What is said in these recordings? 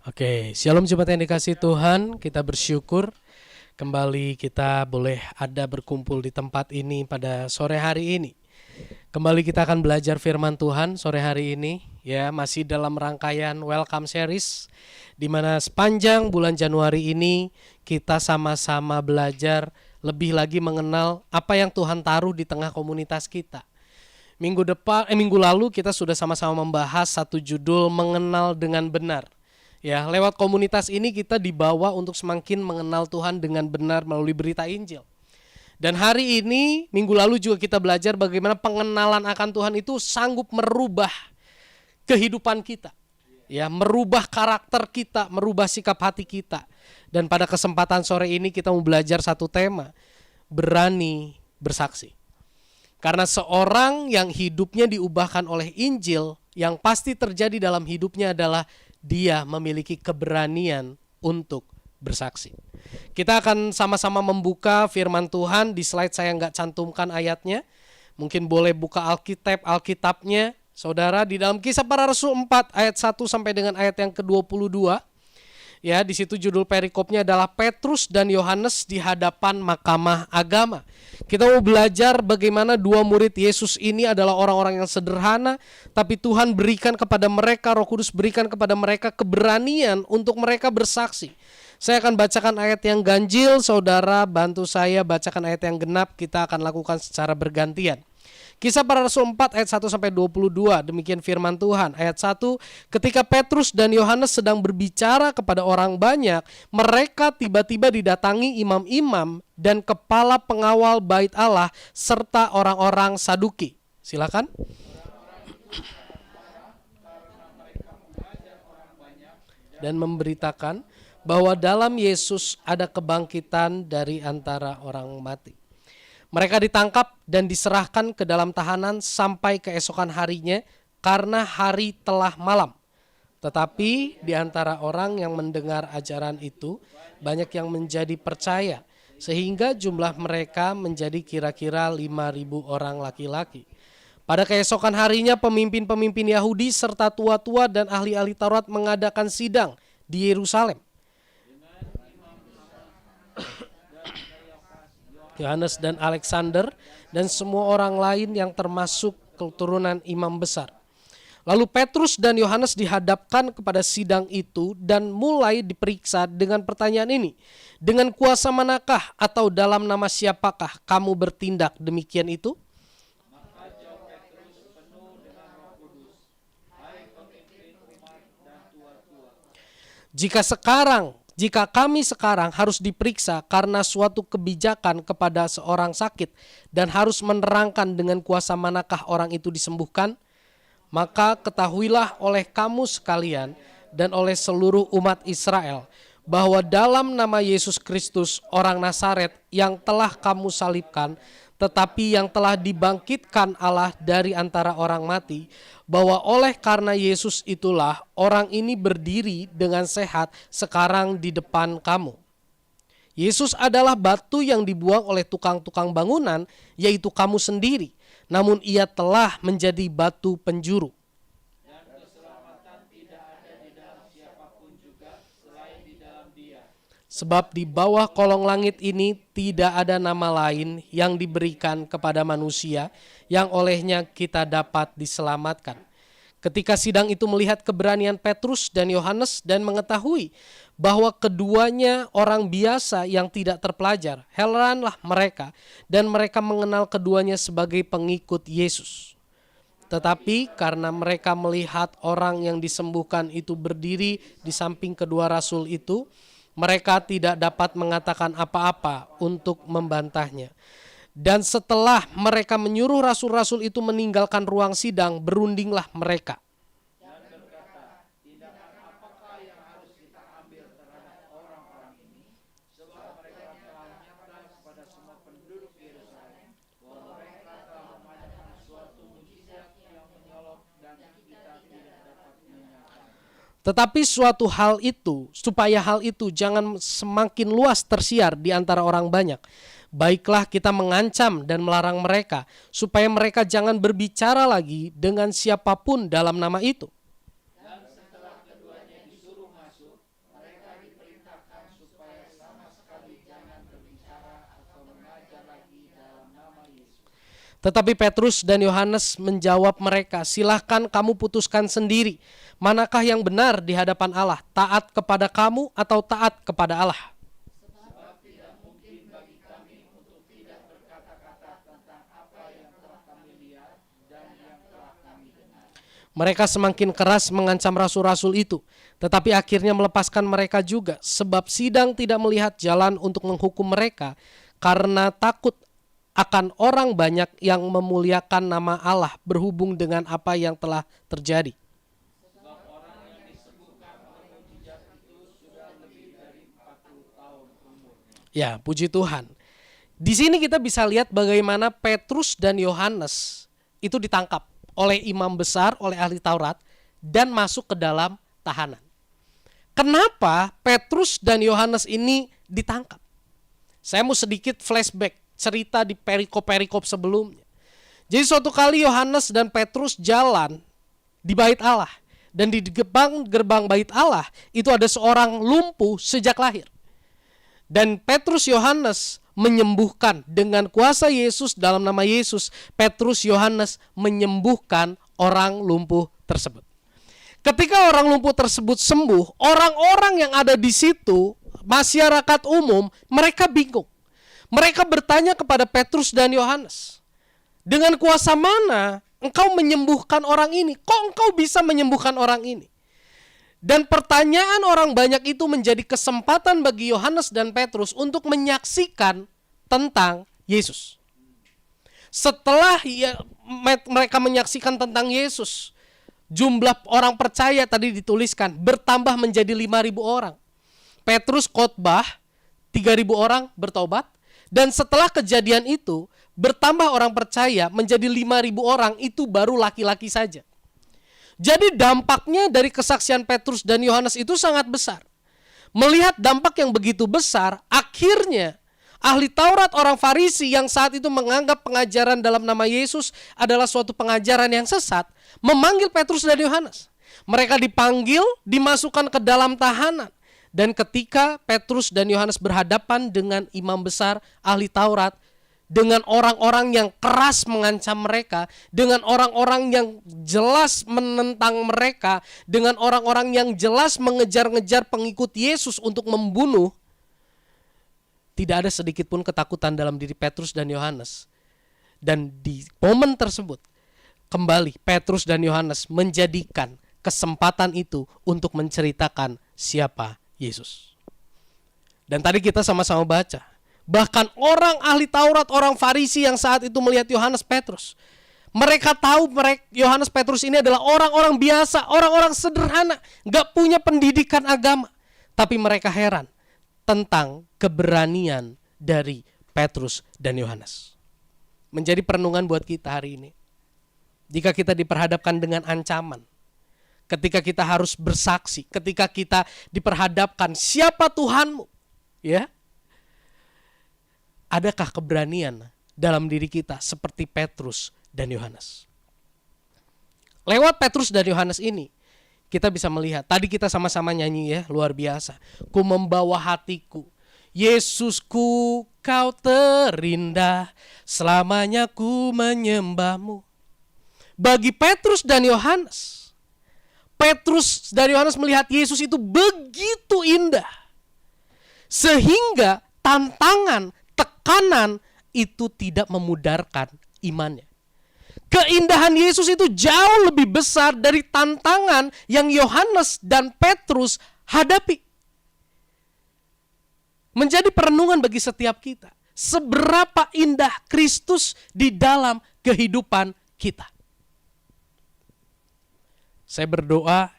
Oke, shalom jemaat yang dikasihi Tuhan, kita bersyukur kembali kita boleh ada berkumpul di tempat ini pada sore hari ini. Kembali kita akan belajar firman Tuhan sore hari ini, ya, masih dalam rangkaian Welcome Series, di mana sepanjang bulan Januari ini kita sama-sama belajar lebih lagi mengenal apa yang Tuhan taruh di tengah komunitas kita. Minggu lalu kita sudah sama-sama membahas satu judul mengenal dengan benar. Ya, lewat komunitas ini kita dibawa untuk semakin mengenal Tuhan dengan benar melalui berita Injil. Dan hari ini, minggu lalu juga kita belajar bagaimana pengenalan akan Tuhan itu sanggup merubah kehidupan kita. Ya, merubah karakter kita, merubah sikap hati kita. Dan pada kesempatan sore ini kita mau belajar satu tema, berani bersaksi. Karena seorang yang hidupnya diubahkan oleh Injil, yang pasti terjadi dalam hidupnya adalah dia memiliki keberanian untuk bersaksi. Kita akan sama-sama membuka firman Tuhan. Di slide saya nggak cantumkan ayatnya. Mungkin boleh buka Alkitabnya. Saudara, di dalam Kisah Para Rasul 4 ayat 1 sampai dengan ayat yang ke-22. Ya, di situ judul perikopnya adalah Petrus dan Yohanes di hadapan mahkamah agama. Kita mau belajar bagaimana dua murid Yesus ini adalah orang-orang yang sederhana, tapi Tuhan berikan kepada mereka, Roh Kudus berikan kepada mereka keberanian untuk mereka bersaksi. Saya akan bacakan ayat yang ganjil, saudara bantu saya bacakan ayat yang genap, kita akan lakukan secara bergantian. Kisah Para Rasul 4 ayat 1 sampai 22, demikian firman Tuhan. Ayat 1, ketika Petrus dan Yohanes sedang berbicara kepada orang banyak, mereka tiba-tiba didatangi imam-imam dan kepala pengawal bait Allah serta orang-orang Saduki. Silakan. Dan memberitakan bahwa dalam Yesus ada kebangkitan dari antara orang mati. Mereka ditangkap dan diserahkan ke dalam tahanan sampai keesokan harinya karena hari telah malam. Tetapi di antara orang yang mendengar ajaran itu banyak yang menjadi percaya, sehingga jumlah mereka menjadi kira-kira 5.000 orang laki-laki. Pada keesokan harinya pemimpin-pemimpin Yahudi serta tua-tua dan ahli-ahli Taurat mengadakan sidang di Yerusalem. Yohanes dan Alexander dan semua orang lain yang termasuk keturunan imam besar. Lalu Petrus dan Yohanes dihadapkan kepada sidang itu dan mulai diperiksa dengan pertanyaan ini. Dengan kuasa manakah atau dalam nama siapakah kamu bertindak demikian itu? Maka jawab Petrus penuh dengan Roh Kudus, hai pemimpin umat dan tua-tua. Jika kami sekarang harus diperiksa karena suatu kebijakan kepada seorang sakit dan harus menerangkan dengan kuasa manakah orang itu disembuhkan, maka ketahuilah oleh kamu sekalian dan oleh seluruh umat Israel bahwa dalam nama Yesus Kristus orang Nazaret yang telah kamu salibkan, tetapi yang telah dibangkitkan Allah dari antara orang mati, bahwa oleh karena Yesus itulah orang ini berdiri dengan sehat sekarang di depan kamu. Yesus adalah batu yang dibuang oleh tukang-tukang bangunan, yaitu kamu sendiri, namun ia telah menjadi batu penjuru. Dan keselamatan tidak ada di dalam siapapun juga selain di dalam Dia. Sebab di bawah kolong langit ini tidak ada nama lain yang diberikan kepada manusia yang olehnya kita dapat diselamatkan. Ketika sidang itu melihat keberanian Petrus dan Yohanes dan mengetahui bahwa keduanya orang biasa yang tidak terpelajar, heranlah mereka dan mereka mengenal keduanya sebagai pengikut Yesus. Tetapi karena mereka melihat orang yang disembuhkan itu berdiri di samping kedua rasul itu, mereka tidak dapat mengatakan apa-apa untuk membantahnya. Dan setelah mereka menyuruh rasul-rasul itu meninggalkan ruang sidang, berundinglah mereka. Dan berkata, tindakan apakah yang harus kita ambil terhadap orang-orang ini? Sebab mereka telah menyatakan kepada semua penduduk Yerusalem bahwa mereka telah mengadakan suatu mukjizat yang menyolok dan kita tidak dapat menyatakan. Tetapi supaya hal itu jangan semakin luas tersiar di antara orang banyak, baiklah kita mengancam dan melarang mereka, supaya mereka jangan berbicara lagi dengan siapapun dalam nama itu. Dan setelah keduanya disuruh masuk, Tetapi Petrus dan Yohanes menjawab mereka, "Silahkan kamu putuskan sendiri, manakah yang benar di hadapan Allah, taat kepada kamu atau taat kepada Allah?" Mereka semakin keras mengancam rasul-rasul itu, tetapi akhirnya melepaskan mereka juga, sebab sidang tidak melihat jalan untuk menghukum mereka karena takut akan orang banyak yang memuliakan nama Allah berhubung dengan apa yang telah terjadi. Ya, puji Tuhan. Di sini kita bisa lihat bagaimana Petrus dan Yohanes itu ditangkap oleh imam besar, oleh ahli Taurat, dan masuk ke dalam tahanan. Kenapa Petrus dan Yohanes ini ditangkap? Saya mau sedikit flashback cerita di perikop-perikop sebelumnya. Jadi suatu kali Yohanes dan Petrus jalan di bait Allah. Dan di gerbang bait Allah itu ada seorang lumpuh sejak lahir. Dan Petrus Yohanes menyembuhkan dengan kuasa Yesus, dalam nama Yesus, Petrus Yohanes menyembuhkan orang lumpuh tersebut. Ketika orang lumpuh tersebut sembuh, orang-orang yang ada di situ, masyarakat umum, mereka bingung. Mereka bertanya kepada Petrus dan Yohanes, "Dengan kuasa mana engkau menyembuhkan orang ini? Kok engkau bisa menyembuhkan orang ini?" Dan pertanyaan orang banyak itu menjadi kesempatan bagi Yohanes dan Petrus untuk menyaksikan tentang Yesus. Setelah mereka menyaksikan tentang Yesus, jumlah orang percaya tadi dituliskan bertambah menjadi 5.000 orang. Petrus khotbah, 3.000 orang bertobat. Dan setelah kejadian itu, bertambah orang percaya menjadi 5.000 orang, itu baru laki-laki saja. Jadi dampaknya dari kesaksian Petrus dan Yohanes itu sangat besar. Melihat dampak yang begitu besar, akhirnya ahli Taurat orang Farisi yang saat itu menganggap pengajaran dalam nama Yesus adalah suatu pengajaran yang sesat, memanggil Petrus dan Yohanes. Mereka dipanggil, dimasukkan ke dalam tahanan. Dan ketika Petrus dan Yohanes berhadapan dengan imam besar ahli Taurat, dengan orang-orang yang keras mengancam mereka, dengan orang-orang yang jelas menentang mereka, dengan orang-orang yang jelas mengejar-ngejar pengikut Yesus untuk membunuh, tidak ada sedikit pun ketakutan dalam diri Petrus dan Yohanes. Dan di momen tersebut, kembali Petrus dan Yohanes menjadikan kesempatan itu untuk menceritakan siapa Yesus. Dan tadi kita sama-sama baca, bahkan orang ahli Taurat, orang Farisi yang saat itu melihat Yohanes Petrus, mereka tahu Yohanes Petrus ini adalah orang-orang biasa, orang-orang sederhana, gak punya pendidikan agama. Tapi mereka heran tentang keberanian dari Petrus dan Yohanes. Menjadi perenungan buat kita hari ini. Jika kita diperhadapkan dengan ancaman, ketika kita harus bersaksi, ketika kita diperhadapkan siapa Tuhanmu, ya, adakah keberanian dalam diri kita seperti Petrus dan Yohanes? Lewat Petrus dan Yohanes ini, kita bisa melihat, tadi kita sama-sama nyanyi ya, luar biasa. Ku membawa hatiku, Yesusku kau terindah, selamanya ku menyembahmu. Bagi Petrus dan Yohanes, Petrus dan Yohanes melihat Yesus itu begitu indah, sehingga tantangan, tekanan itu tidak memudarkan imannya. Keindahan Yesus itu jauh lebih besar dari tantangan yang Yohanes dan Petrus hadapi. Menjadi perenungan bagi setiap kita, seberapa indah Kristus di dalam kehidupan kita. Saya berdoa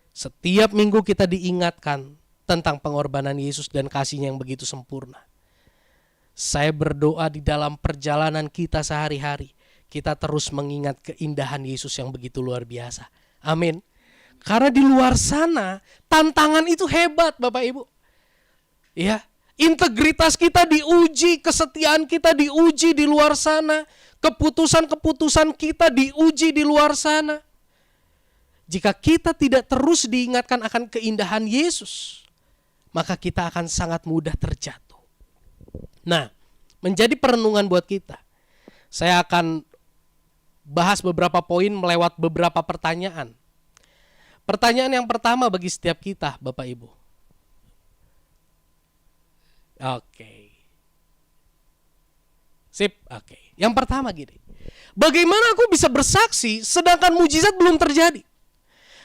setiap minggu kita diingatkan tentang pengorbanan Yesus dan kasih-Nya yang begitu sempurna. Saya berdoa di dalam perjalanan kita sehari-hari, kita terus mengingat keindahan Yesus yang begitu luar biasa. Amin. Karena di luar sana tantangan itu hebat, Bapak Ibu. Ya, integritas kita diuji, kesetiaan kita diuji di luar sana, keputusan-keputusan kita diuji di luar sana. Jika kita tidak terus diingatkan akan keindahan Yesus, maka kita akan sangat mudah terjatuh. Nah, menjadi perenungan buat kita. Saya akan bahas beberapa poin melewat beberapa pertanyaan. Pertanyaan yang pertama bagi setiap kita, Bapak Ibu. Oke. Sip, oke. Yang pertama gini. Bagaimana aku bisa bersaksi sedangkan mujizat belum terjadi?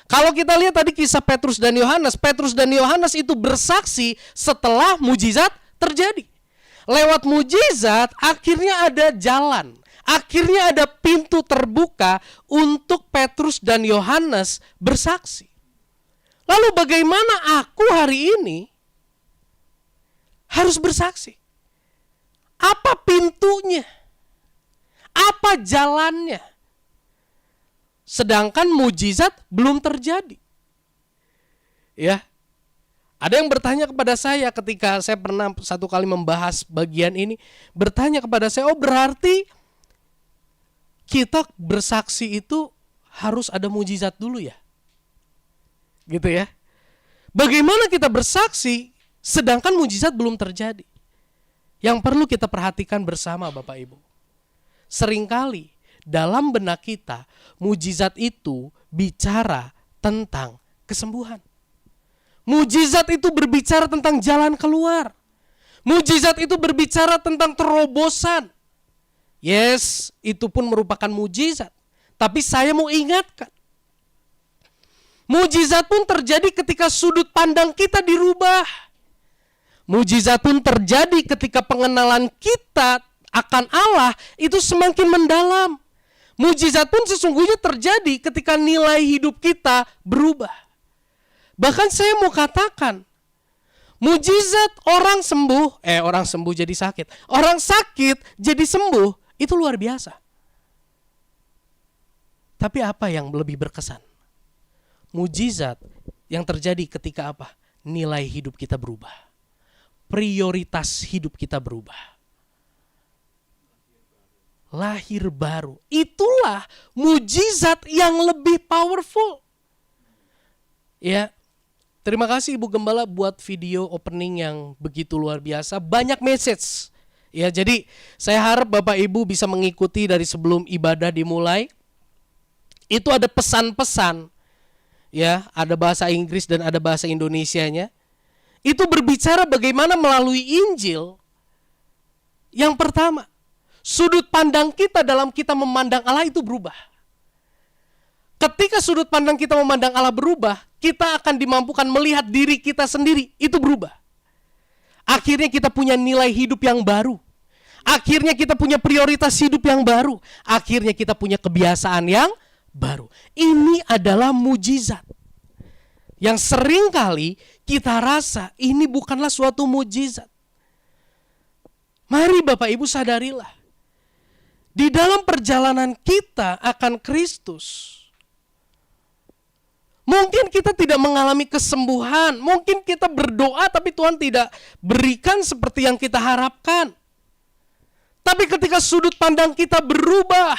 Kalau kita lihat tadi kisah Petrus dan Yohanes itu bersaksi setelah mujizat terjadi. Lewat mujizat akhirnya ada jalan, akhirnya ada pintu terbuka untuk Petrus dan Yohanes bersaksi. Lalu bagaimana aku hari ini harus bersaksi? Apa pintunya? Apa jalannya? Sedangkan mujizat belum terjadi. Ya. Ada yang bertanya kepada saya ketika saya pernah satu kali membahas bagian ini, bertanya kepada saya, oh berarti kita bersaksi itu harus ada mujizat dulu ya? Gitu ya. Bagaimana kita bersaksi sedangkan mujizat belum terjadi? Yang perlu kita perhatikan bersama Bapak Ibu. Seringkali dalam benak kita, mujizat itu bicara tentang kesembuhan. Mujizat itu berbicara tentang jalan keluar. Mujizat itu berbicara tentang terobosan. Yes, itu pun merupakan mujizat. Tapi saya mau ingatkan. Mujizat pun terjadi ketika sudut pandang kita dirubah. Mujizat pun terjadi ketika pengenalan kita akan Allah itu semakin mendalam. Mujizat pun sesungguhnya terjadi ketika nilai hidup kita berubah. Bahkan saya mau katakan, mujizat orang sembuh jadi sakit. Orang sakit jadi sembuh, itu luar biasa. Tapi apa yang lebih berkesan? Mujizat yang terjadi ketika apa? Nilai hidup kita berubah. Prioritas hidup kita berubah. Lahir baru. Itulah mujizat yang lebih powerful. Ya. Terima kasih Ibu Gembala buat video opening yang begitu luar biasa. Banyak message. Ya, jadi saya harap Bapak Ibu bisa mengikuti dari sebelum ibadah dimulai. Itu ada pesan-pesan. Ya, ada bahasa Inggris dan ada bahasa Indonesianya. Itu berbicara bagaimana melalui Injil. Yang pertama, sudut pandang kita dalam kita memandang Allah itu berubah. Ketika sudut pandang kita memandang Allah berubah, kita akan dimampukan melihat diri kita sendiri, itu berubah. Akhirnya kita punya nilai hidup yang baru. Akhirnya kita punya prioritas hidup yang baru. Akhirnya kita punya kebiasaan yang baru. Ini adalah mujizat. Yang seringkali kita rasa ini bukanlah suatu mujizat. Mari Bapak Ibu sadarilah. Di dalam perjalanan kita akan Kristus, mungkin kita tidak mengalami kesembuhan. Mungkin kita berdoa tapi Tuhan tidak berikan seperti yang kita harapkan. Tapi ketika sudut pandang kita berubah,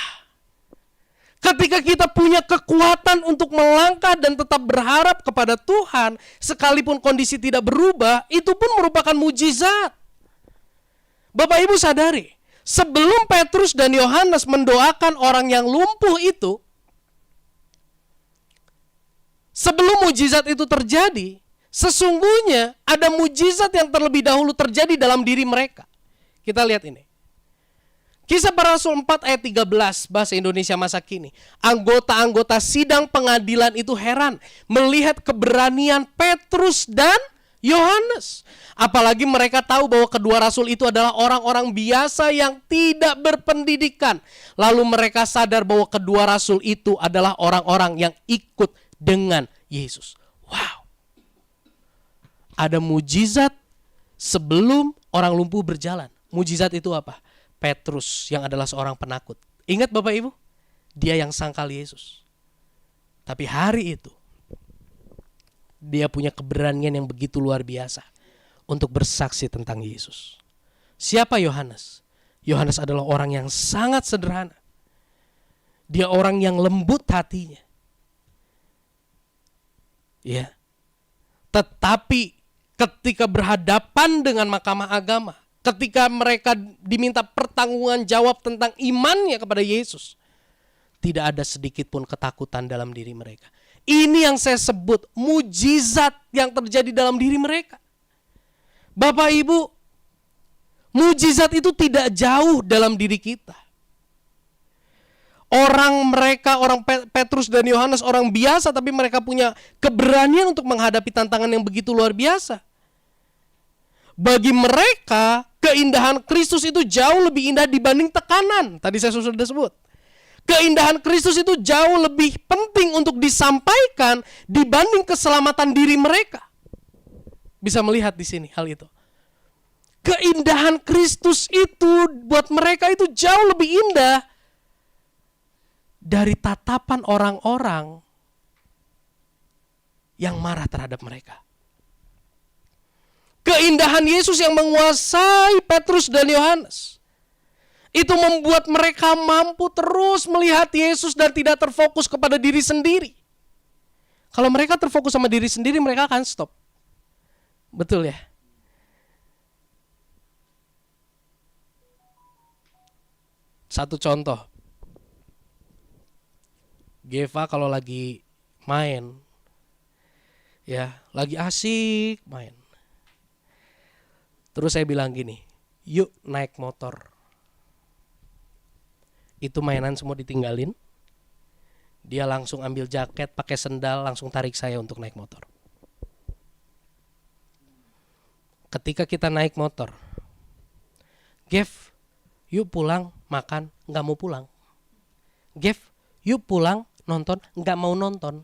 ketika kita punya kekuatan untuk melangkah dan tetap berharap kepada Tuhan, sekalipun kondisi tidak berubah, itu pun merupakan mujizat. Bapak Ibu sadari, sebelum Petrus dan Yohanes mendoakan orang yang lumpuh itu, sebelum mujizat itu terjadi, sesungguhnya ada mujizat yang terlebih dahulu terjadi dalam diri mereka. Kita lihat ini. Kisah Para Rasul 4 ayat 13 bahasa Indonesia masa kini. Anggota-anggota sidang pengadilan itu heran melihat keberanian Petrus dan Yohanes. Apalagi mereka tahu bahwa kedua rasul itu adalah orang-orang biasa yang tidak berpendidikan. Lalu mereka sadar bahwa kedua rasul itu adalah orang-orang yang ikut dengan Yesus. Wow. Ada mujizat sebelum orang lumpuh berjalan. Mujizat itu apa? Petrus yang adalah seorang penakut. Ingat Bapak Ibu? Dia yang sangkal Yesus. Tapi hari itu, dia punya keberanian yang begitu luar biasa untuk bersaksi tentang Yesus. Siapa Yohanes? Yohanes adalah orang yang sangat sederhana. Dia orang yang lembut hatinya. Ya. Tetapi ketika berhadapan dengan mahkamah agama, ketika mereka diminta pertanggungan jawab tentang imannya kepada Yesus, tidak ada sedikit pun ketakutan dalam diri mereka. Ini yang saya sebut mujizat yang terjadi dalam diri mereka. Bapak Ibu, mujizat itu tidak jauh dalam diri kita. Orang Petrus dan Yohanes orang biasa, tapi mereka punya keberanian untuk menghadapi tantangan yang begitu luar biasa. Bagi mereka, keindahan Kristus itu jauh lebih indah dibanding tekanan. Tadi saya sudah sebut. Keindahan Kristus itu jauh lebih penting untuk disampaikan dibanding keselamatan diri mereka. Bisa melihat di sini hal itu. Keindahan Kristus itu buat mereka itu jauh lebih indah dari tatapan orang-orang yang marah terhadap mereka. Keindahan Yesus yang menguasai Petrus dan Yohanes itu membuat mereka mampu terus melihat Yesus dan tidak terfokus kepada diri sendiri. Kalau mereka terfokus sama diri sendiri, mereka akan stop. Betul ya? Satu contoh. Geva kalau lagi main, ya lagi asik main. Terus saya bilang gini, yuk naik motor. Itu mainan semua ditinggalin. Dia langsung ambil jaket, pakai sendal, langsung tarik saya untuk naik motor. Ketika kita naik motor, Gev, yuk pulang makan, gak mau pulang. Gev, yuk pulang nonton, gak mau nonton.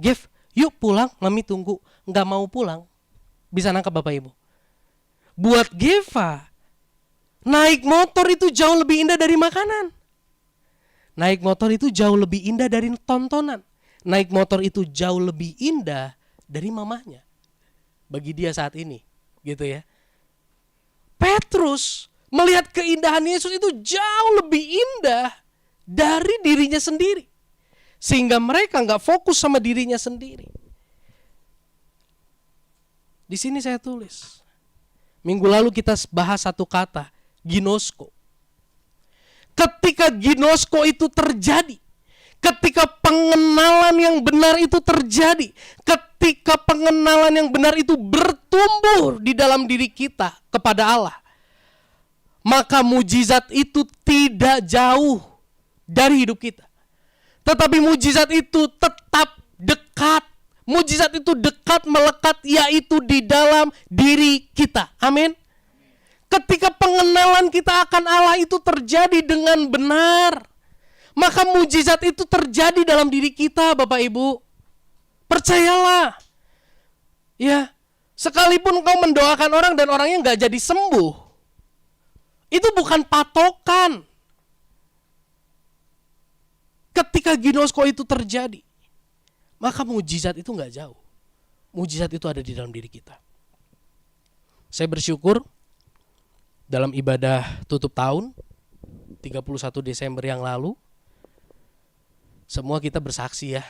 Gev, yuk pulang, mami tunggu, gak mau pulang. Bisa nangkap Bapak Ibu? Buat Geva, naik motor itu jauh lebih indah dari makanan. Naik motor itu jauh lebih indah dari tontonan. Naik motor itu jauh lebih indah dari mamahnya. Bagi dia saat ini, gitu ya. Petrus melihat keindahan Yesus itu jauh lebih indah dari dirinya sendiri. Sehingga mereka gak fokus sama dirinya sendiri. Di sini saya tulis. Minggu lalu kita bahas satu kata, ginosko. Ketika ginosko itu terjadi, ketika pengenalan yang benar itu terjadi, ketika pengenalan yang benar itu bertumbuh di dalam diri kita kepada Allah, maka mujizat itu tidak jauh dari hidup kita. Tetapi mujizat itu tetap dekat. Mujizat itu dekat, melekat, yaitu di dalam diri kita. Amin. Ketika pengenalan kita akan Allah itu terjadi dengan benar, maka mujizat itu terjadi dalam diri kita, Bapak Ibu. Percayalah. Ya, sekalipun kau mendoakan orang dan orangnya gak jadi sembuh, itu bukan patokan. Ketika ginosko itu terjadi, maka mujizat itu gak jauh. Mujizat itu ada di dalam diri kita. Saya bersyukur dalam ibadah tutup tahun 31 Desember yang lalu, semua kita bersaksi ya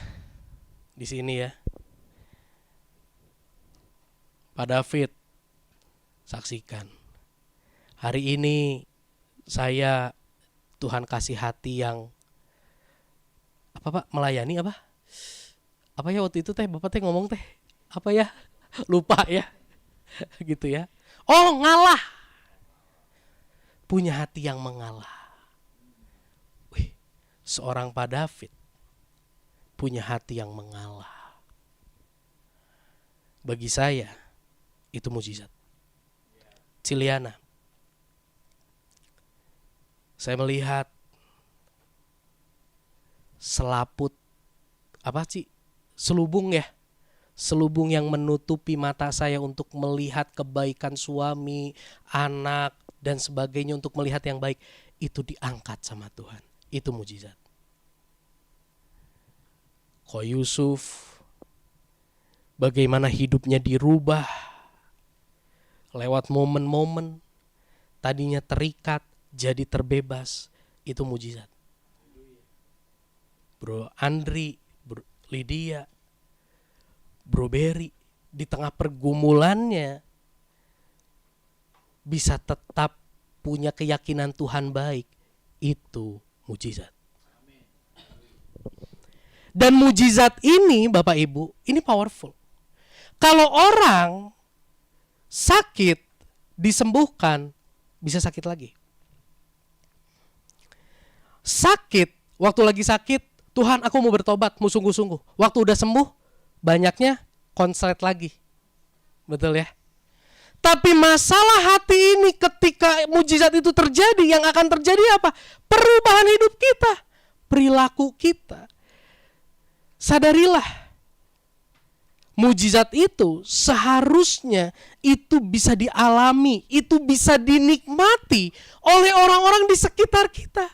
di sini ya. Pak David, saksikan. Hari ini saya Tuhan kasih hati yang melayani apa? Apa ya waktu itu teh Bapak teh ngomong teh? Apa ya? Lupa ya. Gitu ya. Oh, ngalah. Punya hati yang mengalah. Wih, seorang Pak David punya hati yang mengalah. Bagi saya itu mujizat. Ciliana, saya melihat selaput selubung ya. Selubung yang menutupi mata saya untuk melihat kebaikan suami, anak, dan sebagainya, untuk melihat yang baik. Itu diangkat sama Tuhan. Itu mujizat. Ko Yusuf, bagaimana hidupnya dirubah lewat momen-momen. Tadinya terikat, jadi terbebas. Itu mujizat. Bro Andri, Bro Lydia, Bro Berry, di tengah pergumulannya bisa tetap punya keyakinan Tuhan baik, itu mujizat. Dan mujizat ini Bapak Ibu, ini powerful. Kalau orang sakit disembuhkan, bisa sakit lagi. Sakit, waktu lagi sakit, Tuhan aku mau bertobat, mau sungguh-sungguh. Waktu udah sembuh, banyaknya konslet lagi. Betul ya? Tapi masalah hati ini ketika mujizat itu terjadi, yang akan terjadi apa? Perubahan hidup kita, perilaku kita. Sadarilah, mujizat itu seharusnya itu bisa dialami, itu bisa dinikmati oleh orang-orang di sekitar kita.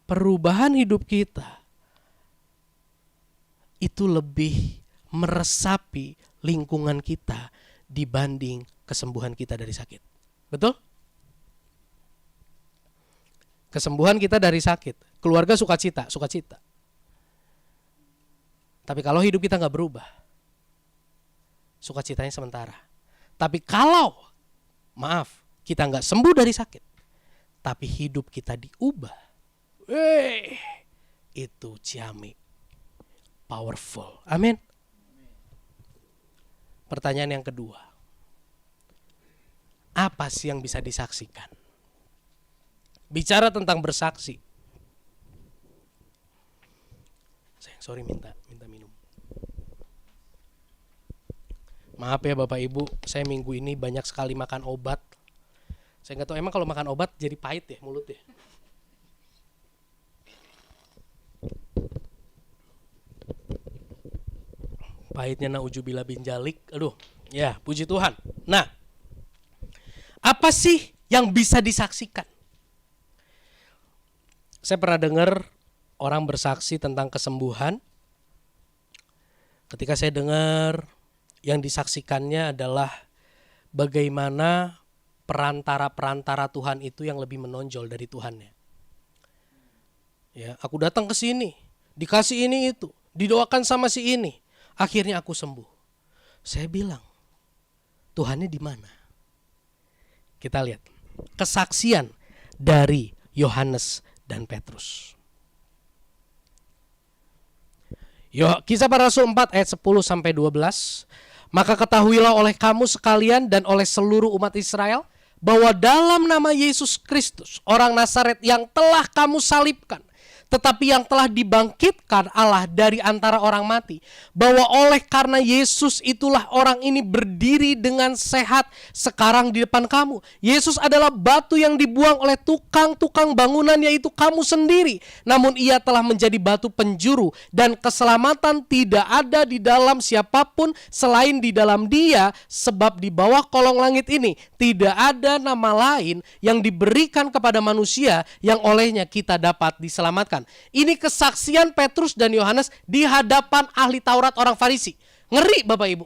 Perubahan hidup kita itu lebih meresapi lingkungan kita dibanding kesembuhan kita dari sakit. Betul? Kesembuhan kita dari sakit, keluarga sukacita. Tapi kalau hidup kita gak berubah, sukacitanya sementara. Tapi kalau, maaf, kita gak sembuh dari sakit, tapi hidup kita diubah, itu ciamik, powerful. Amin. Pertanyaan yang kedua, apa sih yang bisa disaksikan? Bicara tentang bersaksi. Sorry, minta minum. Maaf ya Bapak Ibu, saya minggu ini banyak sekali makan obat. Saya nggak tahu emang kalau makan obat jadi pahit ya mulut ya. Pahitnya na'udzubillah bin jalik. Aduh, ya puji Tuhan. Nah, apa sih yang bisa disaksikan? Saya pernah dengar orang bersaksi tentang kesembuhan. Ketika saya dengar yang disaksikannya adalah bagaimana perantara-perantara Tuhan itu yang lebih menonjol dari Tuhannya. Ya, aku datang ke sini, dikasih ini itu, didoakan sama si ini, akhirnya aku sembuh. Saya bilang, Tuhannya di mana? Kita lihat kesaksian dari Yohanes dan Petrus. Kisah Para Rasul 4 ayat 10 sampai 12. Maka ketahuilah oleh kamu sekalian dan oleh seluruh umat Israel bahwa dalam nama Yesus Kristus, orang Nazaret yang telah kamu salibkan, tetapi yang telah dibangkitkan Allah dari antara orang mati, bahwa oleh karena Yesus itulah orang ini berdiri dengan sehat sekarang di depan kamu. Yesus adalah batu yang dibuang oleh tukang-tukang bangunan, yaitu kamu sendiri. Namun ia telah menjadi batu penjuru, dan keselamatan tidak ada di dalam siapapun selain di dalam Dia, sebab di bawah kolong langit ini tidak ada nama lain yang diberikan kepada manusia yang olehnya kita dapat diselamatkan. Ini kesaksian Petrus dan Yohanes di hadapan ahli Taurat orang Farisi. Ngeri Bapak Ibu.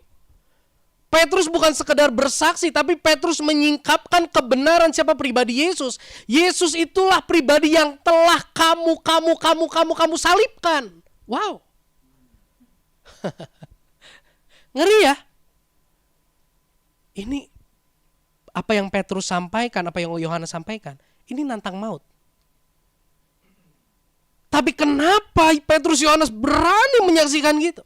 Petrus bukan sekedar bersaksi, tapi Petrus menyingkapkan kebenaran siapa pribadi Yesus. Yesus itulah pribadi yang telah kamu salibkan. Wow. Ngeri ya. Ini apa yang Petrus sampaikan, apa yang Yohanes sampaikan, ini nantang maut. Tapi kenapa Petrus Yohanes berani menyaksikan gitu?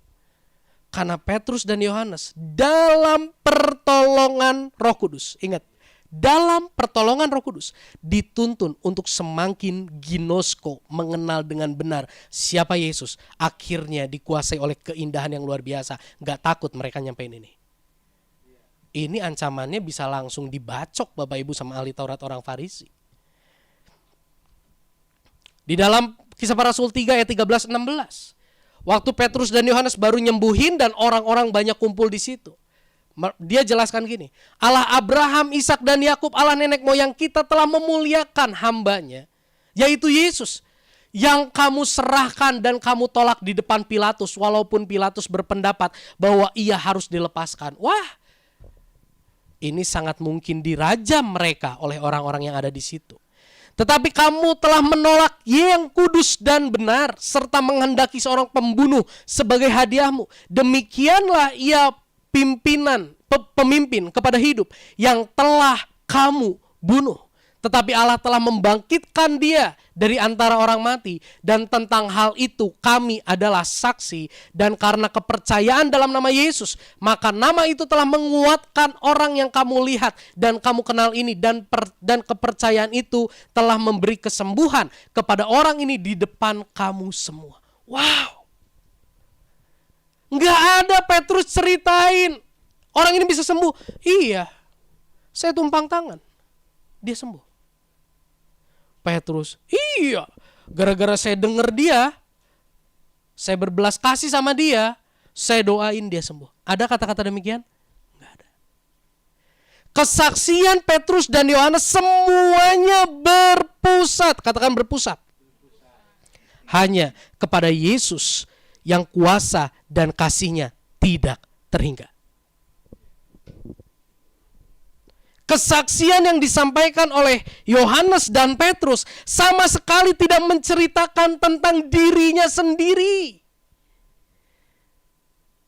Karena Petrus dan Yohanes dalam pertolongan Roh Kudus, ingat, dalam pertolongan Roh Kudus dituntun untuk semakin ginosko, mengenal dengan benar siapa Yesus. Akhirnya dikuasai oleh keindahan yang luar biasa. Gak takut mereka nyampein ini. Ini ancamannya bisa langsung dibacok Bapak Ibu sama ahli Taurat orang Farisi. Di dalam Kisah Para Rasul 3 ayat 13-16. Waktu Petrus dan Yohanes baru nyembuhin dan orang-orang banyak kumpul di situ. Dia jelaskan gini, Allah Abraham, Ishak dan Yakub, Allah nenek moyang kita telah memuliakan hambanya, yaitu Yesus, yang kamu serahkan dan kamu tolak di depan Pilatus, walaupun Pilatus berpendapat bahwa ia harus dilepaskan. Wah, ini sangat mungkin dirajam mereka oleh orang-orang yang ada di situ. Tetapi kamu telah menolak yang kudus dan benar, serta menghendaki seorang pembunuh sebagai hadiahmu. Demikianlah ia pimpinan pemimpin, kepada hidup yang telah kamu bunuh. Tetapi Allah telah membangkitkan dia dari antara orang mati. Dan tentang hal itu kami adalah saksi. Dan karena kepercayaan dalam nama Yesus, maka nama itu telah menguatkan orang yang kamu lihat dan kamu kenal ini. Dan kepercayaan itu telah memberi kesembuhan kepada orang ini di depan kamu semua. Wow. Nggak ada Petrus ceritain orang ini bisa sembuh. Iya, saya tumpang tangan, dia sembuh. Petrus, iya, gara-gara saya dengar dia, saya berbelas kasih sama dia, saya doain dia sembuh. Ada kata-kata demikian? Enggak ada. Kesaksian Petrus dan Yohanes semuanya berpusat, katakan berpusat, hanya kepada Yesus yang kuasa dan kasihnya tidak terhingga. Kesaksian yang disampaikan oleh Yohanes dan Petrus sama sekali tidak menceritakan tentang dirinya sendiri.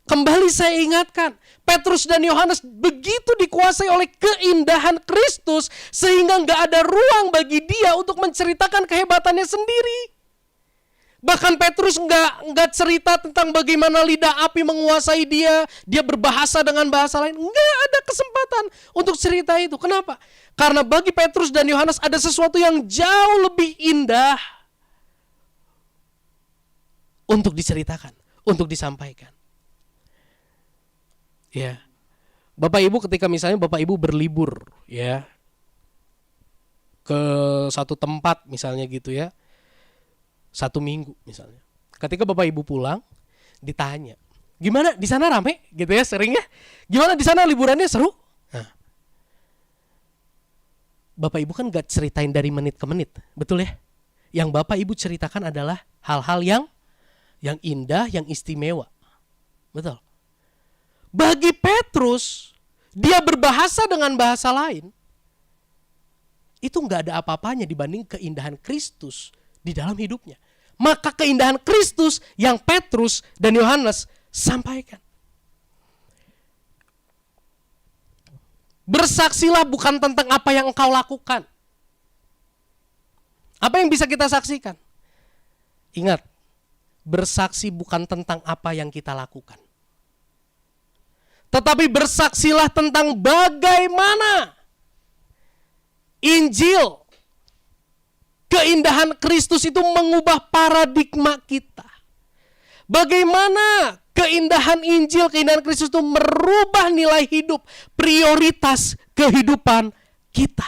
Kembali saya ingatkan, Petrus dan Yohanes begitu dikuasai oleh keindahan Kristus sehingga gak ada ruang bagi dia untuk menceritakan kehebatannya sendiri. Bahkan Petrus nggak cerita tentang bagaimana lidah api menguasai dia berbahasa dengan bahasa lain. Nggak ada kesempatan untuk cerita itu. Kenapa? Karena bagi Petrus dan Yohanes ada sesuatu yang jauh lebih indah untuk diceritakan, untuk disampaikan. Ya, Bapak Ibu ketika misalnya Bapak Ibu berlibur, ya, ke satu tempat misalnya gitu ya. 1 minggu misalnya. Ketika Bapak Ibu pulang, ditanya, gimana di sana rame gitu ya seringnya? Gimana di sana liburannya seru? Nah, Bapak Ibu kan gak ceritain dari menit ke menit, betul ya? Yang Bapak Ibu ceritakan adalah hal-hal yang indah, yang istimewa. Betul. Bagi Petrus, dia berbahasa dengan bahasa lain. Itu gak ada apa-apanya dibanding keindahan Kristus di dalam hidupnya. Maka keindahan Kristus yang Petrus dan Yohanes sampaikan. Bersaksilah bukan tentang apa yang engkau lakukan. Apa yang bisa kita saksikan? Ingat, bersaksi bukan tentang apa yang kita lakukan. Tetapi bersaksilah tentang bagaimana Injil, keindahan Kristus itu mengubah paradigma kita. Bagaimana keindahan Injil, keindahan Kristus itu merubah nilai hidup, prioritas kehidupan kita.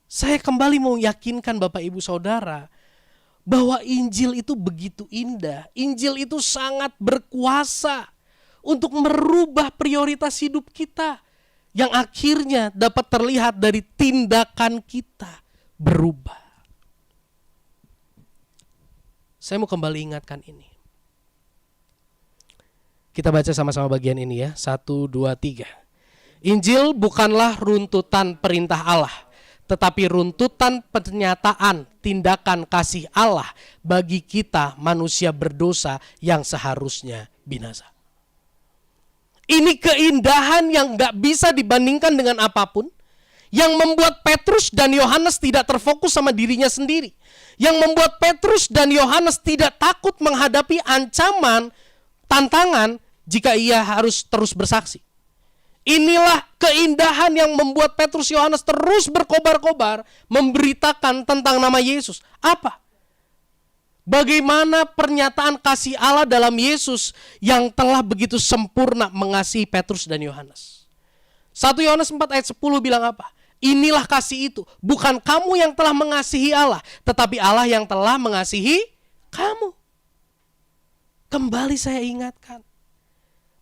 Saya kembali mau yakinkan Bapak Ibu Saudara bahwa Injil itu begitu indah. Injil itu sangat berkuasa untuk merubah prioritas hidup kita. Yang akhirnya dapat terlihat dari tindakan kita berubah. Saya mau kembali ingatkan ini. Kita baca sama-sama bagian ini ya. 1, 2, 3. Injil bukanlah runtutan perintah Allah, tetapi runtutan pernyataan tindakan kasih Allah bagi kita manusia berdosa yang seharusnya binasa. Ini keindahan yang gak bisa dibandingkan dengan apapun. Yang membuat Petrus dan Yohanes tidak terfokus sama dirinya sendiri. Yang membuat Petrus dan Yohanes tidak takut menghadapi ancaman, tantangan jika ia harus terus bersaksi. Inilah keindahan yang membuat Petrus Yohanes terus berkobar-kobar memberitakan tentang nama Yesus. Apa? Bagaimana pernyataan kasih Allah dalam Yesus yang telah begitu sempurna mengasihi Petrus dan Yohanes. 1 Yohanes 4 ayat 10 bilang apa? Inilah kasih itu, bukan kamu yang telah mengasihi Allah, tetapi Allah yang telah mengasihi kamu. Kembali saya ingatkan,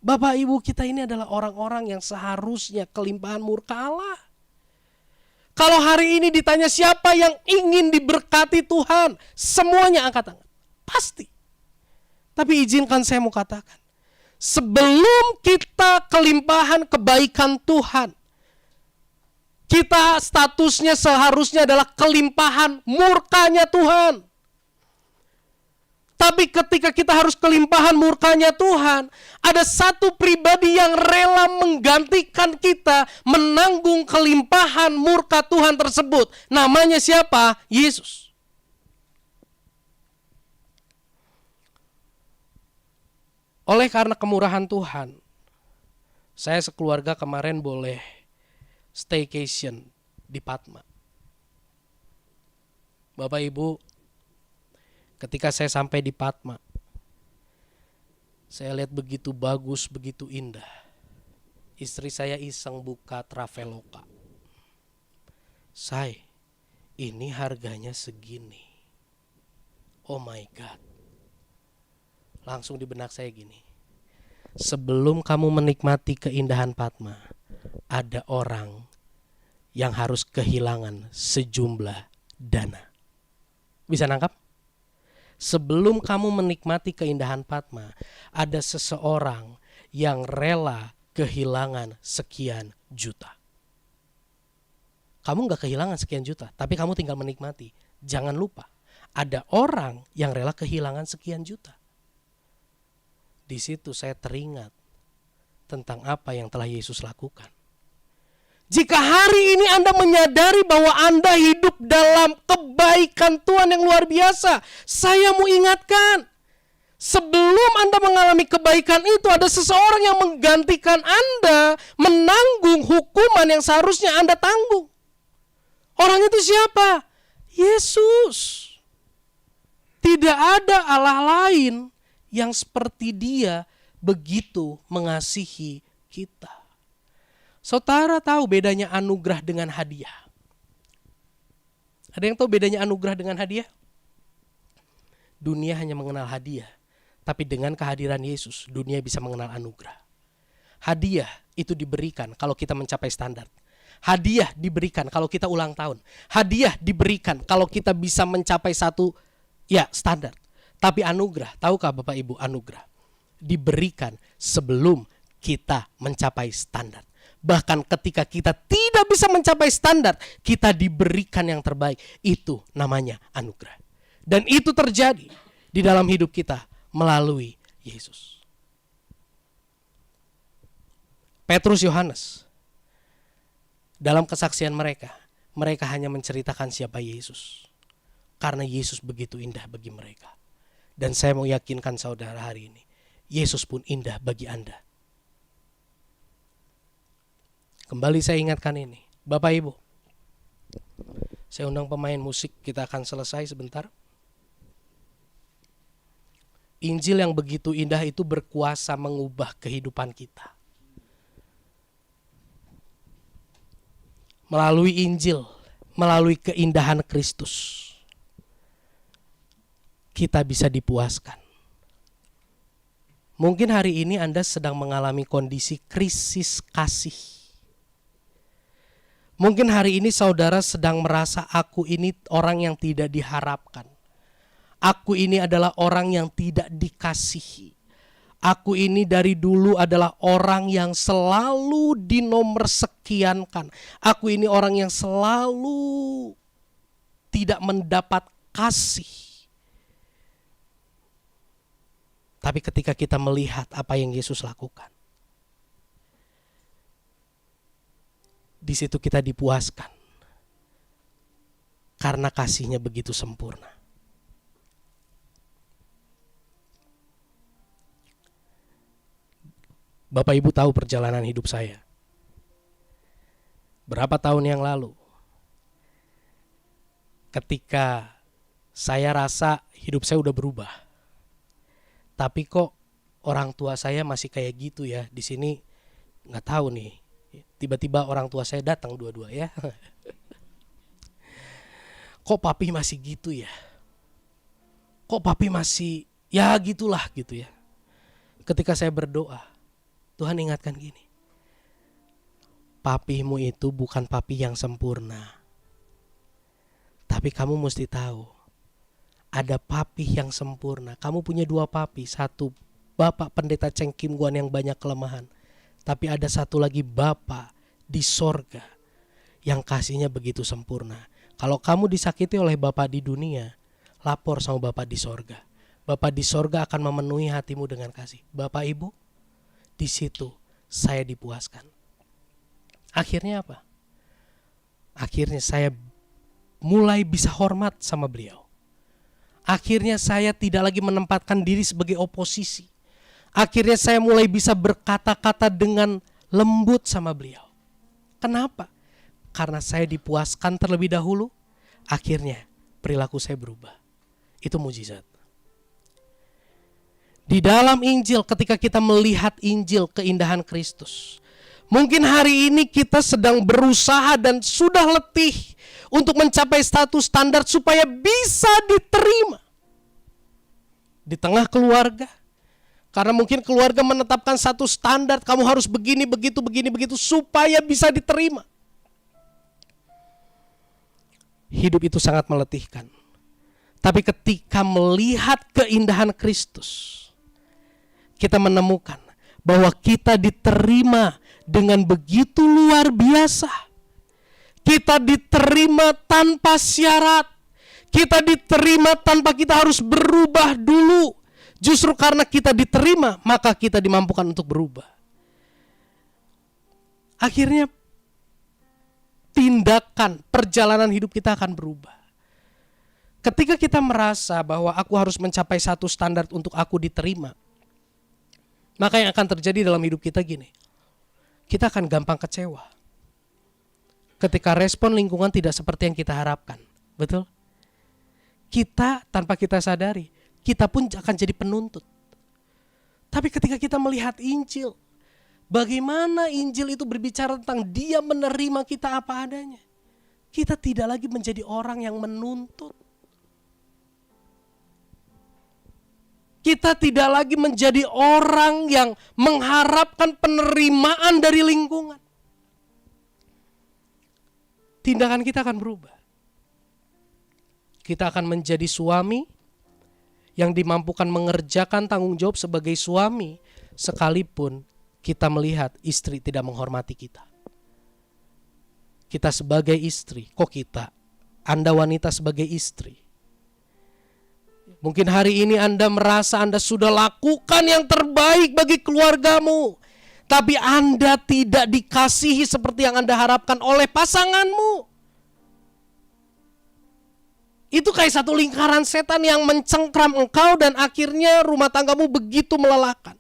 Bapak Ibu kita ini adalah orang-orang yang seharusnya kelimpahan murka Allah. Kalau hari ini ditanya siapa yang ingin diberkati Tuhan, semuanya angkat tangan. Pasti. Tapi izinkan saya mau katakan, sebelum kita kelimpahan kebaikan Tuhan, kita statusnya seharusnya adalah kelimpahan murkanya Tuhan. Tapi ketika kita harus kelimpahan murkanya Tuhan, ada satu pribadi yang rela menggantikan kita menanggung kelimpahan murka Tuhan tersebut. Namanya siapa? Yesus. Oleh karena kemurahan Tuhan, saya sekeluarga kemarin boleh staycation di Patma. Bapak Ibu, ketika saya sampai di Patma, saya lihat begitu bagus, begitu indah. Istri saya iseng buka Traveloka. Ini harganya segini. Oh my God. Langsung di benak saya gini. Sebelum kamu menikmati keindahan Patma, ada orang yang harus kehilangan sejumlah dana. Bisa nangkap? Sebelum kamu menikmati keindahan Patma, ada seseorang yang rela kehilangan sekian juta. Kamu gak kehilangan sekian juta, tapi kamu tinggal menikmati. Jangan lupa, ada orang yang rela kehilangan sekian juta. Di situ saya teringat tentang apa yang telah Yesus lakukan. Jika hari ini Anda menyadari bahwa Anda hidup dalam kebaikan Tuhan yang luar biasa, saya mau ingatkan, sebelum Anda mengalami kebaikan itu, ada seseorang yang menggantikan Anda menanggung hukuman yang seharusnya Anda tanggung. Orang itu siapa? Yesus. Tidak ada Allah lain yang seperti Dia begitu mengasihi kita. Saudara tahu bedanya anugerah dengan hadiah? Ada yang tahu bedanya anugerah dengan hadiah? Dunia hanya mengenal hadiah, tapi dengan kehadiran Yesus, dunia bisa mengenal anugerah. Hadiah itu diberikan kalau kita mencapai standar. Hadiah diberikan kalau kita ulang tahun. Hadiah diberikan kalau kita bisa mencapai satu standar. Tapi anugerah, tahukah Bapak Ibu, anugerah diberikan sebelum kita mencapai standar. Bahkan ketika kita tidak bisa mencapai standar, kita diberikan yang terbaik. Itu namanya anugerah. Dan itu terjadi di dalam hidup kita melalui Yesus. Petrus, Yohanes, dalam kesaksian mereka hanya menceritakan siapa Yesus. Karena Yesus begitu indah bagi mereka. Dan saya mau yakinkan saudara hari ini, Yesus pun indah bagi Anda. Kembali saya ingatkan ini, Bapak Ibu, saya undang pemain musik, kita akan selesai sebentar. Injil yang begitu indah itu berkuasa mengubah kehidupan kita. Melalui Injil, melalui keindahan Kristus, kita bisa dipuaskan. Mungkin hari ini Anda sedang mengalami kondisi krisis kasih. Mungkin hari ini saudara sedang merasa aku ini orang yang tidak diharapkan. Aku ini adalah orang yang tidak dikasihi. Aku ini dari dulu adalah orang yang selalu dinomorsekiankan. Aku ini orang yang selalu tidak mendapat kasih. Tapi ketika kita melihat apa yang Yesus lakukan, di situ kita dipuaskan. Karena kasihnya begitu sempurna. Bapak Ibu tahu perjalanan hidup saya. Berapa tahun yang lalu, ketika saya rasa hidup saya udah berubah, tapi kok orang tua saya masih kayak gitu ya. Di sini nggak tahu nih. Tiba-tiba orang tua saya datang dua-dua ya. Kok papi masih gitu ya? Kok papi masih ya gitulah gitu ya. Ketika saya berdoa, Tuhan ingatkan gini. Papimu itu bukan papi yang sempurna. Tapi kamu mesti tahu, ada papi yang sempurna. Kamu punya dua papi, satu Bapak Pendeta Cheng Kim Guan yang banyak kelemahan. Tapi ada satu lagi Bapa di sorga yang kasihnya begitu sempurna. Kalau kamu disakiti oleh Bapa di dunia, lapor sama Bapa di sorga. Bapa di sorga akan memenuhi hatimu dengan kasih. Bapak Ibu, di situ saya dipuaskan. Akhirnya apa? Akhirnya saya mulai bisa hormat sama beliau. Akhirnya saya tidak lagi menempatkan diri sebagai oposisi. Akhirnya saya mulai bisa berkata-kata dengan lembut sama beliau. Kenapa? Karena saya dipuaskan terlebih dahulu. Akhirnya perilaku saya berubah. Itu mujizat. Di dalam Injil, ketika kita melihat Injil keindahan Kristus, mungkin hari ini kita sedang berusaha dan sudah letih untuk mencapai status standar supaya bisa diterima di tengah keluarga. Karena mungkin keluarga menetapkan satu standar, kamu harus begini, begitu supaya bisa diterima. Hidup itu sangat meletihkan. Tapi ketika melihat keindahan Kristus, kita menemukan bahwa kita diterima dengan begitu luar biasa. Kita diterima tanpa syarat. Kita diterima tanpa kita harus berubah dulu. Justru karena kita diterima, maka kita dimampukan untuk berubah. Akhirnya tindakan, perjalanan hidup kita akan berubah. Ketika kita merasa bahwa aku harus mencapai satu standar untuk aku diterima, maka yang akan terjadi dalam hidup kita gini, kita akan gampang kecewa ketika respon lingkungan tidak seperti yang kita harapkan. Betul? Kita tanpa kita sadari, kita pun akan jadi penuntut. Tapi ketika kita melihat Injil, bagaimana Injil itu berbicara tentang Dia menerima kita apa adanya, kita tidak lagi menjadi orang yang menuntut. Kita tidak lagi menjadi orang yang mengharapkan penerimaan dari lingkungan. Tindakan kita akan berubah. Kita akan menjadi suami yang dimampukan mengerjakan tanggung jawab sebagai suami, sekalipun kita melihat istri tidak menghormati kita. Kita sebagai istri, Anda wanita sebagai istri, mungkin hari ini Anda merasa Anda sudah lakukan yang terbaik bagi keluargamu, tapi Anda tidak dikasihi seperti yang Anda harapkan oleh pasanganmu. Itu kayak satu lingkaran setan yang mencengkram engkau dan akhirnya rumah tanggamu begitu melelahkan.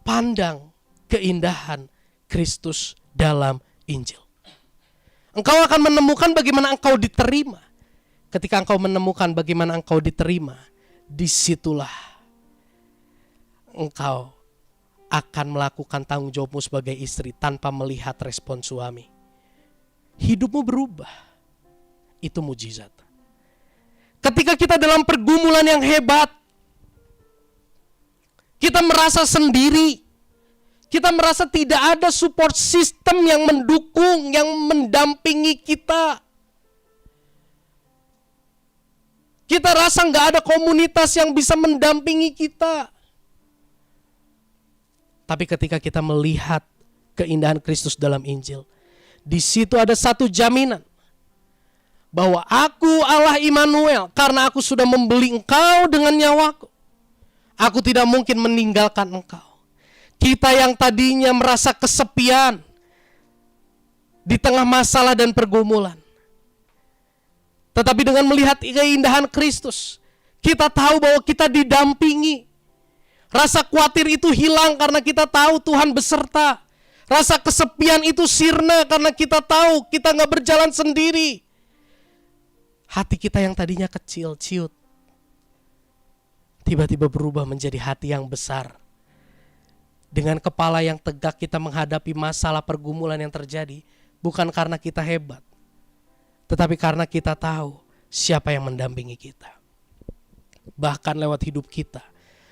Pandang keindahan Kristus dalam Injil. Engkau akan menemukan bagaimana engkau diterima. Ketika engkau menemukan bagaimana engkau diterima, disitulah engkau akan melakukan tanggung jawabmu sebagai istri tanpa melihat respon suami. Hidupmu berubah. Itu mujizat. Ketika kita dalam pergumulan yang hebat, kita merasa sendiri, kita merasa tidak ada support system yang mendukung, yang mendampingi kita. Kita rasa gak ada komunitas yang bisa mendampingi kita. Tapi ketika kita melihat keindahan Kristus dalam Injil, di situ ada satu jaminan bahwa aku Allah Immanuel, karena aku sudah membeli engkau dengan nyawaku, aku tidak mungkin meninggalkan engkau. Kita yang tadinya merasa kesepian di tengah masalah dan pergumulan, tetapi dengan melihat keindahan Kristus, kita tahu bahwa kita didampingi. Rasa khawatir itu hilang karena kita tahu Tuhan beserta. Rasa kesepian itu sirna karena kita tahu kita gak berjalan sendiri. Hati kita yang tadinya kecil, ciut, tiba-tiba berubah menjadi hati yang besar. Dengan kepala yang tegak kita menghadapi masalah pergumulan yang terjadi. Bukan karena kita hebat, tetapi karena kita tahu siapa yang mendampingi kita. Bahkan lewat hidup kita,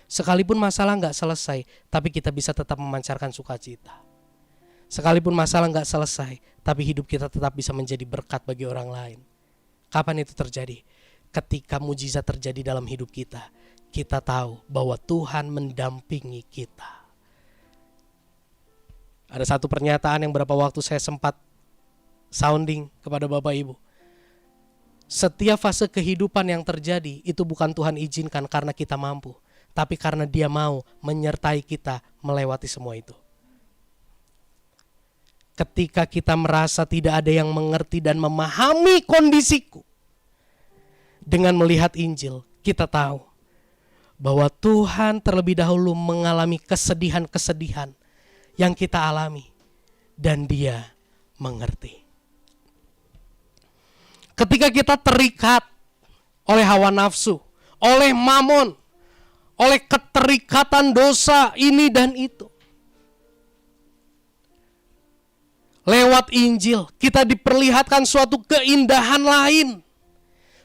sekalipun masalah gak selesai, tapi kita bisa tetap memancarkan sukacita. Sekalipun masalah gak selesai, tapi hidup kita tetap bisa menjadi berkat bagi orang lain. Kapan itu terjadi? Ketika mujizat terjadi dalam hidup kita, kita tahu bahwa Tuhan mendampingi kita. Ada satu pernyataan yang beberapa waktu saya sempat sounding kepada Bapak Ibu. Setiap fase kehidupan yang terjadi itu bukan Tuhan izinkan karena kita mampu, tapi karena Dia mau menyertai kita melewati semua itu. Ketika kita merasa tidak ada yang mengerti dan memahami kondisiku, dengan melihat Injil, kita tahu bahwa Tuhan terlebih dahulu mengalami kesedihan-kesedihan yang kita alami, dan Dia mengerti. Ketika kita terikat oleh hawa nafsu, oleh mamon, oleh keterikatan dosa ini dan itu, lewat Injil kita diperlihatkan suatu keindahan lain.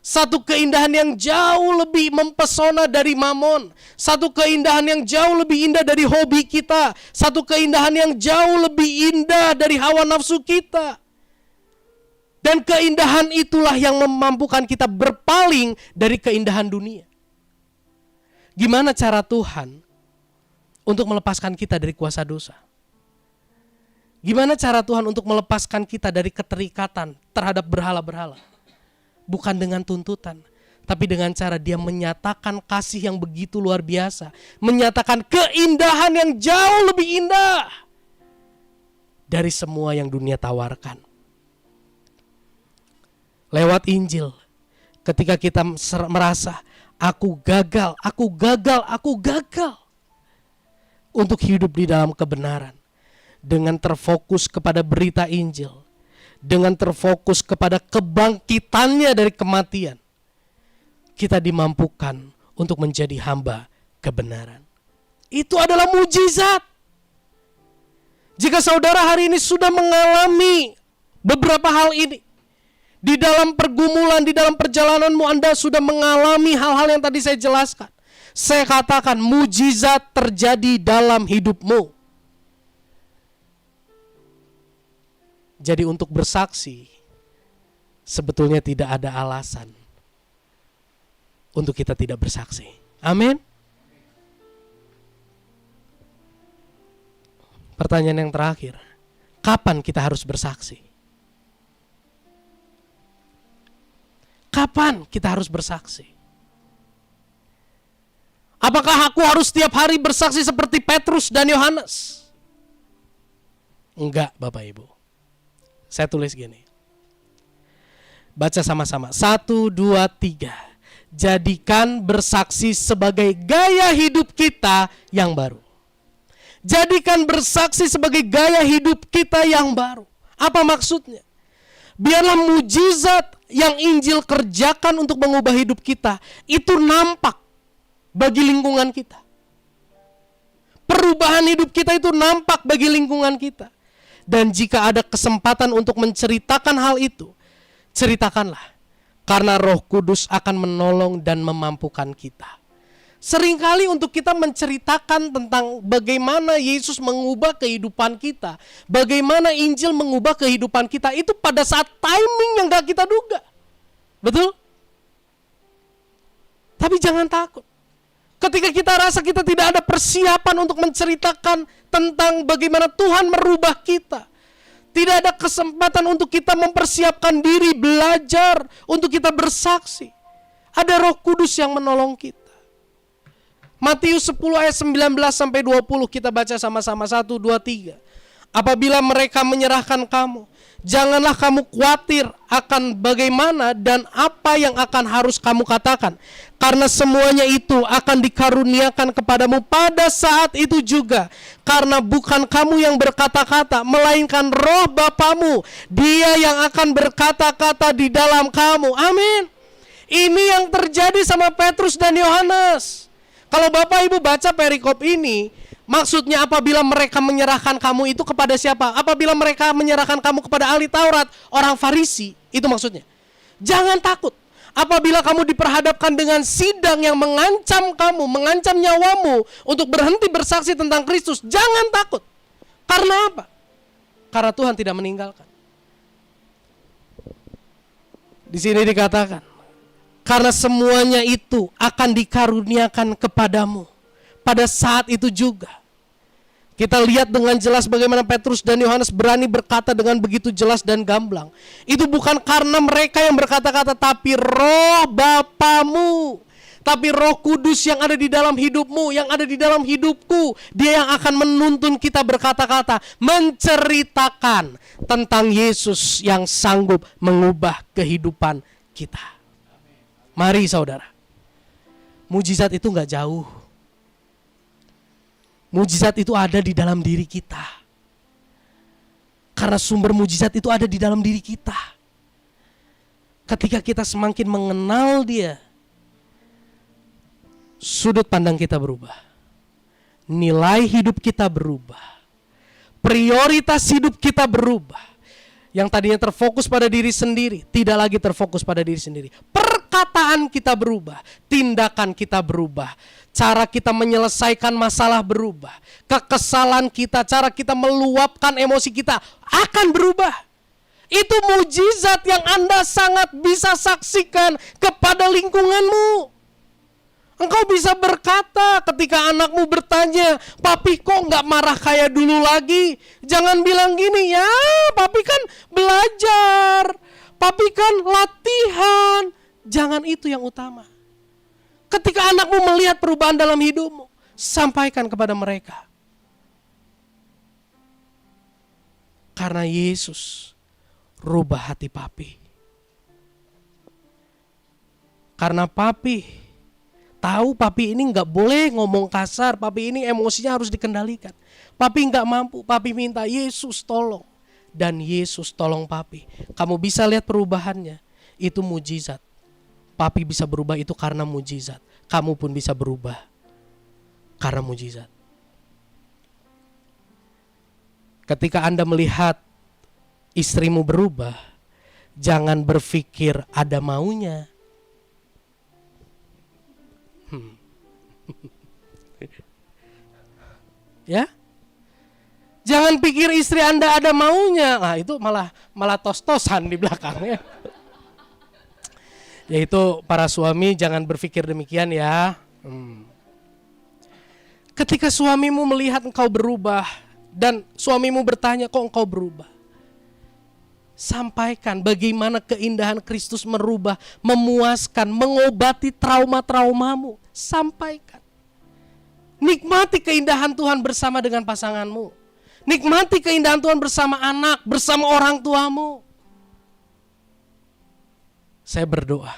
Satu keindahan yang jauh lebih mempesona dari mamon. Satu keindahan yang jauh lebih indah dari hobi kita. Satu keindahan yang jauh lebih indah dari hawa nafsu kita. Dan keindahan itulah yang memampukan kita berpaling dari keindahan dunia. Gimana cara Tuhan untuk melepaskan kita dari kuasa dosa? Gimana cara Tuhan untuk melepaskan kita dari keterikatan terhadap berhala-berhala? Bukan dengan tuntutan, tapi dengan cara Dia menyatakan kasih yang begitu luar biasa, menyatakan keindahan yang jauh lebih indah dari semua yang dunia tawarkan. Lewat Injil, ketika kita merasa aku gagal untuk hidup di dalam kebenaran, dengan terfokus kepada berita Injil, dengan terfokus kepada kebangkitannya dari kematian, kita dimampukan untuk menjadi hamba kebenaran. Itu adalah mujizat. Jika saudara hari ini sudah mengalami beberapa hal ini, di dalam pergumulan, di dalam perjalananmu Anda sudah mengalami hal-hal yang tadi saya jelaskan, saya katakan mujizat terjadi dalam hidupmu. Jadi untuk bersaksi, sebetulnya tidak ada alasan untuk kita tidak bersaksi. Amin. Pertanyaan yang terakhir, kapan kita harus bersaksi? Kapan kita harus bersaksi? Apakah aku harus setiap hari bersaksi seperti Petrus dan Yohanes? Enggak, Bapak Ibu. Saya tulis gini. Baca sama-sama. 1, 2, 3. Jadikan bersaksi sebagai gaya hidup kita yang baru. Jadikan bersaksi sebagai gaya hidup kita yang baru. Apa maksudnya? Biarlah mujizat yang Injil kerjakan untuk mengubah hidup kita itu nampak bagi lingkungan kita. Perubahan hidup kita itu nampak bagi lingkungan kita. Dan jika ada kesempatan untuk menceritakan hal itu, ceritakanlah. Karena Roh Kudus akan menolong dan memampukan kita. Seringkali untuk kita menceritakan tentang bagaimana Yesus mengubah kehidupan kita, bagaimana Injil mengubah kehidupan kita, itu pada saat timing yang gak kita duga. Betul? Tapi jangan takut. Ketika kita rasa kita tidak ada persiapan untuk menceritakan tentang bagaimana Tuhan merubah kita, tidak ada kesempatan untuk kita mempersiapkan diri, belajar, untuk kita bersaksi. Ada Roh Kudus yang menolong kita. Matius 10 ayat 19-20 kita baca sama-sama. 1, 2, 3. Apabila mereka menyerahkan kamu, janganlah kamu khawatir akan bagaimana dan apa yang akan harus kamu katakan. Karena semuanya itu akan dikaruniakan kepadamu pada saat itu juga. Karena bukan kamu yang berkata-kata, melainkan Roh Bapamu. Dia yang akan berkata-kata di dalam kamu. Amin. Ini yang terjadi sama Petrus dan Yohanes. Kalau Bapak Ibu baca perikop ini, maksudnya apabila mereka menyerahkan kamu itu kepada siapa? Apabila mereka menyerahkan kamu kepada ahli Taurat, orang Farisi, itu maksudnya. Jangan takut. Apabila kamu diperhadapkan dengan sidang yang mengancam kamu, mengancam nyawamu untuk berhenti bersaksi tentang Kristus, jangan takut. Karena apa? Karena Tuhan tidak meninggalkan. Di sini dikatakan, karena semuanya itu akan dikaruniakan kepadamu pada saat itu juga. Kita lihat dengan jelas bagaimana Petrus dan Yohanes berani berkata dengan begitu jelas dan gamblang. Itu bukan karena mereka yang berkata-kata, tapi roh Bapamu, tapi Roh Kudus yang ada di dalam hidupmu, yang ada di dalam hidupku. Dia yang akan menuntun kita berkata-kata, menceritakan tentang Yesus yang sanggup mengubah kehidupan kita. Mari saudara, mujizat itu gak jauh. Mujizat itu ada di dalam diri kita. Karena sumber mujizat itu ada di dalam diri kita. Ketika kita semakin mengenal Dia, sudut pandang kita berubah. Nilai hidup kita berubah. Prioritas hidup kita berubah. Yang tadinya terfokus pada diri sendiri, tidak lagi terfokus pada diri sendiri. Perkataan kita berubah, tindakan kita berubah. Cara kita menyelesaikan masalah berubah. Kekesalan kita, cara kita meluapkan emosi kita akan berubah. Itu mujizat yang Anda sangat bisa saksikan kepada lingkunganmu. Engkau bisa berkata ketika anakmu bertanya, "Papi kok gak marah kayak dulu lagi?" Jangan bilang gini, "Ya papi kan belajar, papi kan latihan." Jangan itu yang utama. Ketika anakmu melihat perubahan dalam hidupmu, sampaikan kepada mereka. Karena Yesus rubah hati papi. Karena papi tahu papi ini gak boleh ngomong kasar, papi ini emosinya harus dikendalikan. Papi gak mampu, papi minta Yesus tolong. Dan Yesus tolong papi. Kamu bisa lihat perubahannya, itu mujizat. Papi bisa berubah itu karena mujizat. Kamu pun bisa berubah karena mujizat. Ketika Anda melihat istrimu berubah, jangan berpikir ada maunya. Ya, jangan pikir istri Anda ada maunya. Nah itu malah tos-tosan di belakangnya. Yaitu para suami jangan berpikir demikian ya. Ketika suamimu melihat engkau berubah dan suamimu bertanya, "Kok engkau berubah?" Sampaikan bagaimana keindahan Kristus merubah, memuaskan, mengobati trauma-traumamu. Sampaikan. Nikmati keindahan Tuhan bersama dengan pasanganmu. Nikmati keindahan Tuhan bersama anak, bersama orang tuamu. Saya berdoa,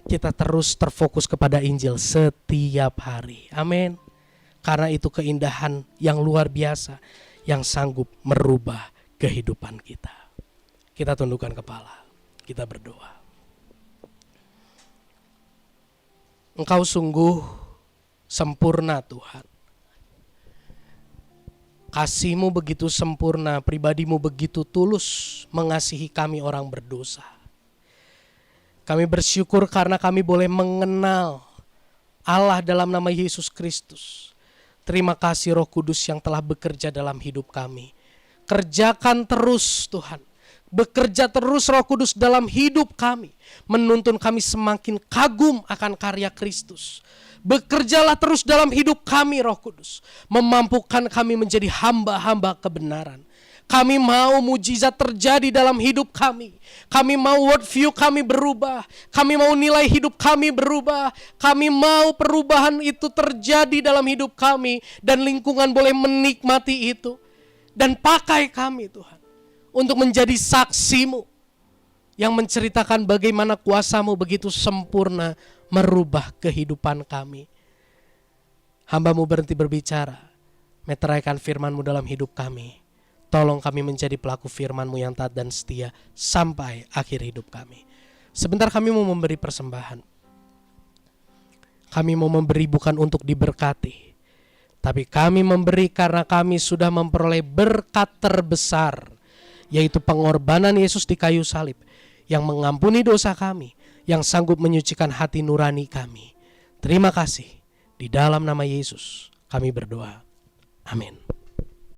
kita terus terfokus kepada Injil setiap hari. Amin. Karena itu keindahan yang luar biasa yang sanggup merubah kehidupan kita. Kita tundukkan kepala, kita berdoa. Engkau sungguh sempurna Tuhan. Kasih-Mu begitu sempurna, pribadi-Mu begitu tulus mengasihi kami orang berdosa. Kami bersyukur karena kami boleh mengenal Allah dalam nama Yesus Kristus. Terima kasih Roh Kudus yang telah bekerja dalam hidup kami. Kerjakan terus Tuhan. Bekerja terus Roh Kudus dalam hidup kami. Menuntun kami semakin kagum akan karya Kristus. Bekerjalah terus dalam hidup kami Roh Kudus. Memampukan kami menjadi hamba-hamba kebenaran. Kami mau mujizat terjadi dalam hidup kami. Kami mau worldview kami berubah. Kami mau nilai hidup kami berubah. Kami mau perubahan itu terjadi dalam hidup kami. Dan lingkungan boleh menikmati itu. Dan pakai kami Tuhan. Untuk menjadi saksi-Mu. Yang menceritakan bagaimana kuasa-Mu begitu sempurna merubah kehidupan kami. Hamba-Mu berhenti berbicara. Meteraikan firman-Mu dalam hidup kami. Tolong kami menjadi pelaku firman-Mu yang taat dan setia sampai akhir hidup kami. Sebentar kami mau memberi persembahan. Kami mau memberi bukan untuk diberkati. Tapi kami memberi karena kami sudah memperoleh berkat terbesar. Yaitu pengorbanan Yesus di kayu salib. Yang mengampuni dosa kami. Yang sanggup menyucikan hati nurani kami. Terima kasih. Di dalam nama Yesus kami berdoa. Amin.